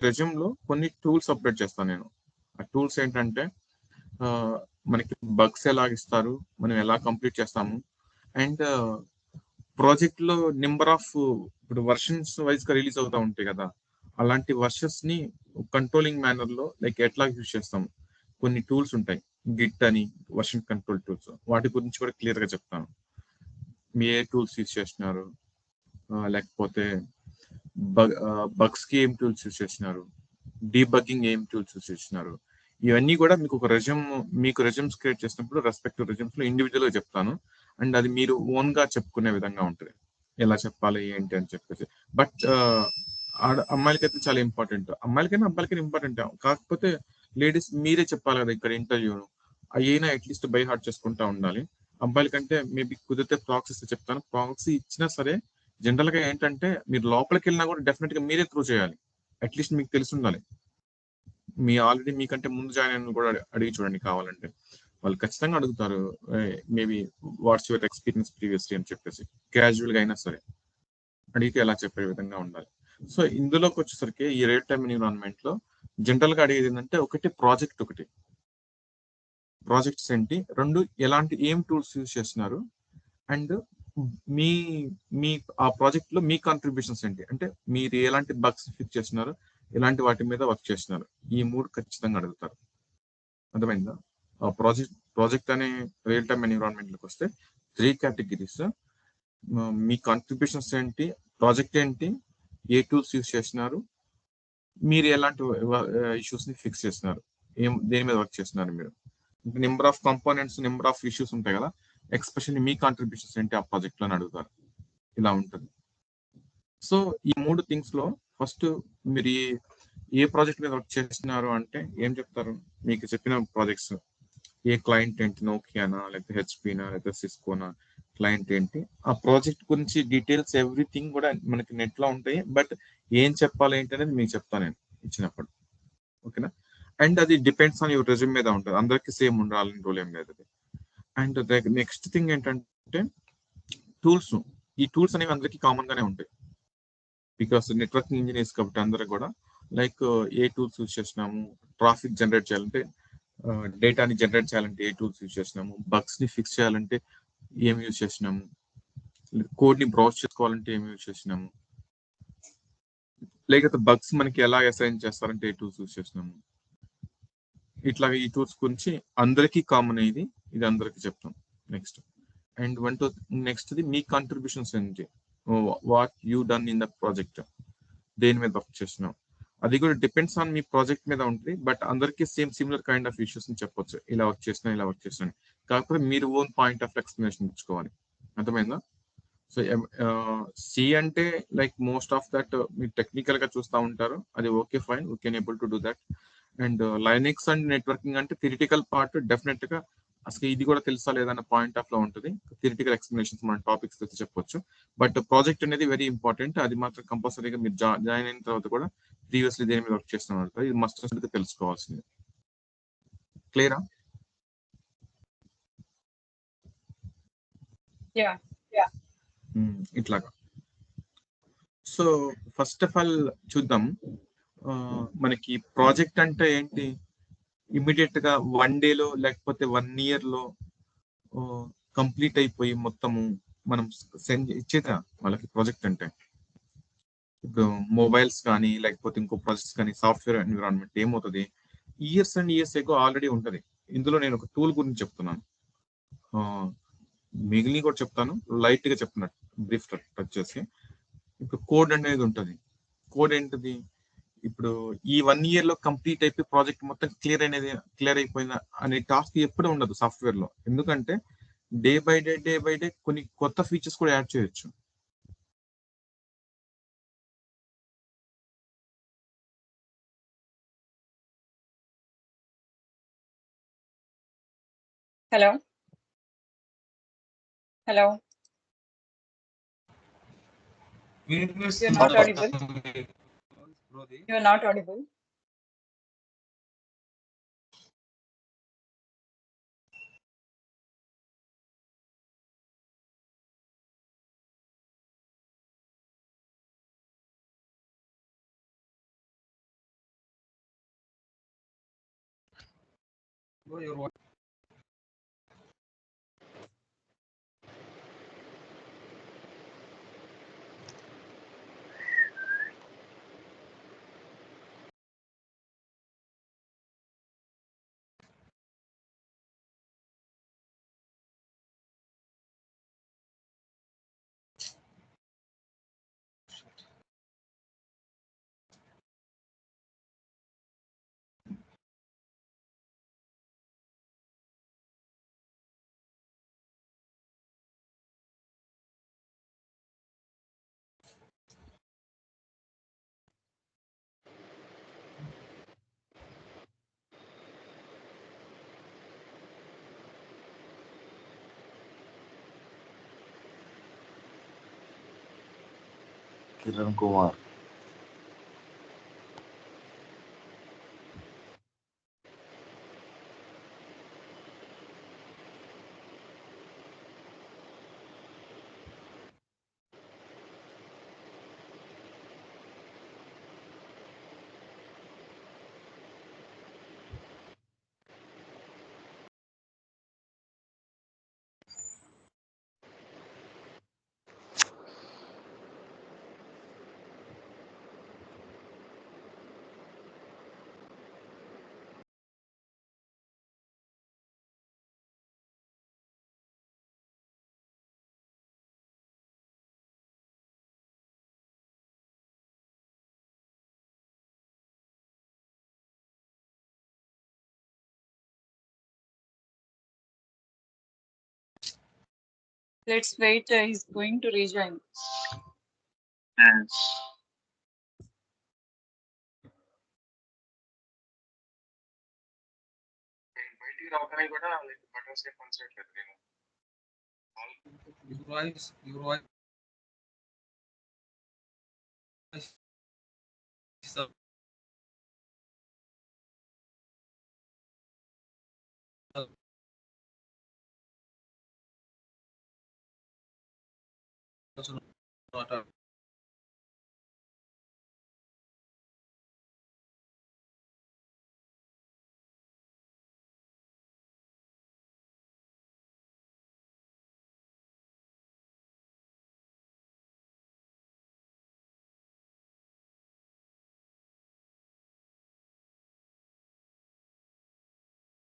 రెజ్యూమ్‌లో కొన్ని tools update చేస్తాను నేను. ఆ టూల్స్ ఏంటంటే మనకి బగ్స్ ఎలాగిస్తారు, మనం ఎలా కంప్లీట్ చేస్తాము, అండ్ ప్రాజెక్ట్‌లో నంబర్ ఆఫ్ ఇప్పుడు వెర్షన్స్ వైస్‌గా రిలీజ్ అవుతా ఉంటాయి కదా! అలాంటి వెర్షన్స్‌ని కంట్రోలింగ్ మేనర్‌లో లైక్ ఎట్లా యూజ్ చేస్తాము. కొన్ని టూల్స్ ఉంటాయి. గిట్ అని వెర్షన్ కంట్రోల్ టూల్స్. వాటి గురించి కూడా క్లియర్‌గా చెప్తాను. మీ ఏ టూల్స్ యూజ్ చేస్తున్నారు? లేకపోతే బగ్స్‌కి ఏం టూల్స్ యూజ్ చేస్తున్నారు? డీబగ్గింగ్ ఏం టూల్స్ యూజ్ చేస్తున్నారు? ఇవన్నీ కూడా మీకు ఒక మీకు రెజ్యూమ్స్ క్రియేట్ చేసినప్పుడు రెస్పెక్టివ్ రెజ్యూమ్స్‌లో ఇండివిడ్యువల్‌గా చెప్తాను. అండ్ అది మీరు ఓన్‌గా చెప్పుకునే విధంగా ఉంటది. ఎలా చెప్పాలి ఏంటి అని చెప్పేసి. బట్ అమ్మాయిలకైతే చాలా ఇంపార్టెంట్. అమ్మాయిలకైనా, అబ్బాయిలకైనా ఇంపార్టెంటే. కాకపోతే లేడీస్ మీరే చెప్పాలి కదా ఇక్కడ ఇంటర్వ్యూను. అయ్యైనా అట్‌లీస్ట్ బై హార్ట్ చేసుకుంటా ఉండాలి. అబ్బాయిల కంటే మేబీ కుదిరితే ప్రాక్సీ ఇస్తే చెప్తాను. ప్రాక్సీ ఇచ్చినా సరే జనరల్‌గా ఏంటంటే మీరు లోపలికెళ్ళినా కూడా డెఫినిట్‌గా మీరే త్రూ చేయాలి. అట్‌లీస్ట్ మీకు తెలిసుండాలి. ఆల్రెడీ మీకంటే ముందు జాయిన్ అయిన కూడా అడిగి చూడండి కావాలంటే. వాళ్ళు ఖచ్చితంగా అడుగుతారు. Maybe what's your experience previously అని చెప్పేసి. క్యాజువల్‌గా అయినా సరే. అడిగితే ఎలా చెప్పే విధంగా ఉండాలి. సో, ఇందులోకొచ్చేసరికి ఈ రియల్ టైమ్ ఎన్విరాన్మెంట్‌లో జనరల్‌గా అడిగేది ఏంటంటే ఒకటి ప్రాజెక్ట్ ఒకటి. ప్రాజెక్ట్స్ ఏంటి? 2 ఏం టూల్స్ యూజ్ చేస్తున్నారు? అండ్ మీ మీ ఆ ప్రాజెక్ట్‌లో మీ కాంట్రిబ్యూషన్స్ ఏంటి? అంటే మీరు ఎలాంటి బగ్స్ ఫిక్స్ చేస్తున్నారు? ఎలాంటి వాటి మీద వర్క్ చేస్తున్నారు? ఈ 3 ఖచ్చితంగా అడుగుతారు. అర్థమైందా? ప్రాజెక్ట్ అనే రియల్ టైమ్ ఎన్విరాన్మెంట్‌లోకి వస్తే 3 కేటగిరీస్. మీ కాంట్రిబ్యూషన్స్ ఏంటి? ప్రాజెక్ట్ ఏంటి? ఏ టూల్స్ యూజ్ చేస్తున్నారు? మీరు ఎలాంటి ఇష్యూస్‌ని ఫిక్స్ చేస్తున్నారు? దేని మీద వర్క్ చేస్తున్నారు మీరు? Number of components, number of issues ఉంటాయి కదా! ఎస్పెషల్లీ మీ కాంట్రిబ్యూషన్స్ ఏంటి ఆ ప్రాజెక్ట్‌లో అని అడుగుతారు. ఇలా ఉంటది. సో, ఈ 3 థింగ్స్‌లో ఫస్ట్ మీరు ఏ ప్రాజెక్ట్ మీద వర్క్ చేస్తున్నారు అంటే ఏం చెప్తారు? మీకు చెప్పిన ప్రాజెక్ట్స్ ఏ క్లయింట్ ఏంటి? నోకియానా? లేకపోతే హెచ్‌పీనా? లేకపోతే సిస్కోనా? క్లయింట్ ఏంటి? ఆ ప్రాజెక్ట్ గురించి డీటెయిల్స్ ఎవ్రీథింగ్ కూడా మనకి నెట్‌లో ఉంటాయి. బట్ ఏం చెప్పాలి ఏంటి అనేది మీకు చెప్తా నేను ఇచ్చినప్పుడు. ఓకేనా? అండ్ అది డిపెండ్స్ ఆన్ యువర్ రెజ్యూమ్ మీద ఉంటది. అందరికి సేమ్ ఉండాలని రూల్ ఏం లేదు అది. అండ్ నెక్స్ట్ థింగ్ ఏంటంటే టూల్స్. ఈ టూల్స్ అనేవి అందరికీ కామన్ గానే ఉంటాయి. బికాస్ నెట్వర్కింగ్ ఇంజినీర్స్ కాబట్టి అందరూ కూడా లైక్ ఏ టూల్స్ యూజ్ చేస్తున్నాము, ట్రాఫిక్ జనరేట్ చేయాలంటే డేటాని జనరేట్ చేయాలంటే ఏ టూల్స్ యూజ్ చేస్తున్నాము, బగ్స్ ని ఫిక్స్ చేయాలంటే ఏం యూజ్ చేస్తున్నాము, కోడ్ ని బ్రౌజ్ చేసుకోవాలంటే ఏం యూజ్ చేస్తున్నాము, లేకపోతే బగ్స్ మనకి ఎలా అసైన్ చేస్తారంటే ఏ టూల్స్ యూజ్ చేస్తున్నాము. ఇట్లా ఈ టూల్స్ గురించి అందరికీ కామన్ అయ్యేది. ఇది అందరికీ చెప్తాం. నెక్స్ట్ అండ్ నెక్స్ట్‌ది మీ కాంట్రిబ్యూషన్స్ ఏంటి? What you done in the project. దేని మీద వర్క్ చేస్తున్నాం. అది కూడా డిపెండ్స్ ఆన్ మీ ప్రాజెక్ట్ మీద ఉంటుంది. బట్ అందరికీ సిమిలర్ కైండ్ ఆఫ్ ఇష్యూస్ ని చెప్పొచ్చు. ఇలా వర్క్ చేసినా, ఇలా వర్క్ చేసినా. కాకపోతే మీరు ఓన్ పాయింట్ ఆఫ్ ఎక్స్‌ప్లనేషన్ ఇచ్చుకోవాలి. అర్థమైందా? సో, సి అంటే లైక్ మోస్ట్ ఆఫ్ దట్ మీరు టెక్నికల్ గా చూస్తా ఉంటారు. అది okay fine. We can able to do that. And Linux and networking అంటే థియరిటికల్ పార్ట్ డెఫినెట్ గా అసలు ఇది కూడా తెలుసా లేదా అన్న పాయింట్ ఆఫ్ లో ఉంటుంది. థియరిటికల్ ఎక్స్ప్లెనేషన్స్ మన టాపిక్స్ అయితే చెప్పొచ్చు. బట్ ప్రాజెక్ట్ అనేది వెరీ ఇంపార్టెంట్. అది మాత్రం కంపల్సరీగా మీరు జాయిన్ అయిన తర్వాత కూడా ప్రీవియస్లీ దేని మీద వర్క్ చేస్తున్నారు ఇది మస్ట్ తెలుసుకోవాల్సింది. క్లియరా? Yeah. ఇట్లాగా. సో ఫస్ట్ ఆఫ్ ఆల్ చూద్దాం. మనకి ప్రాజెక్ట్ అంటే ఏంటి? ఇమీడియట్ గా 1 డేలో లేకపోతే 1 ఇయర్ లో కంప్లీట్ అయిపోయి మొత్తము మనం సెండ్ ఇచ్చేదా వాళ్ళకి ప్రాజెక్ట్ అంటే. ఇప్పుడు మొబైల్స్ కానీ లేకపోతే ఇంకో ప్రాజెక్ట్స్ కానీ సాఫ్ట్వేర్ ఎన్విరాన్మెంట్ ఏమవుతుంది years and years ago already ఉంటది. ఇందులో నేను ఒక టూల్ గురించి చెప్తున్నాను. ఆ, మిగిలిన కూడా చెప్తాను, లైట్ గా చెప్తున్నట్టు బ్రీఫ్ టచ్ చేసి. ఇప్పుడు కోడ్ అనేది ఉంటది. కోడ్ ఏంటిది? ఇప్పుడు ఈ 1 ఇయర్ లో కంప్లీట్ అయిపోయి ప్రాజెక్ట్ మొత్తం క్లియర్ అయిపోయిందా అనే టాస్క్ ఎప్పుడు ఉండదు సాఫ్ట్వేర్ లో. ఎందుకంటే డే బై డే కొన్ని కొత్త ఫీచర్స్ కూడా యాడ్ చేయొచ్చు. Hello. Hello. You're not audible. You're not audible. Bro, your voice. Kiran Kumar. Let's wait. He's going to rejoin. బయటికి రావడానికి కూడా బటన్స్ పనిచేయట్లేదు నేను. Your voice. Your voice. Not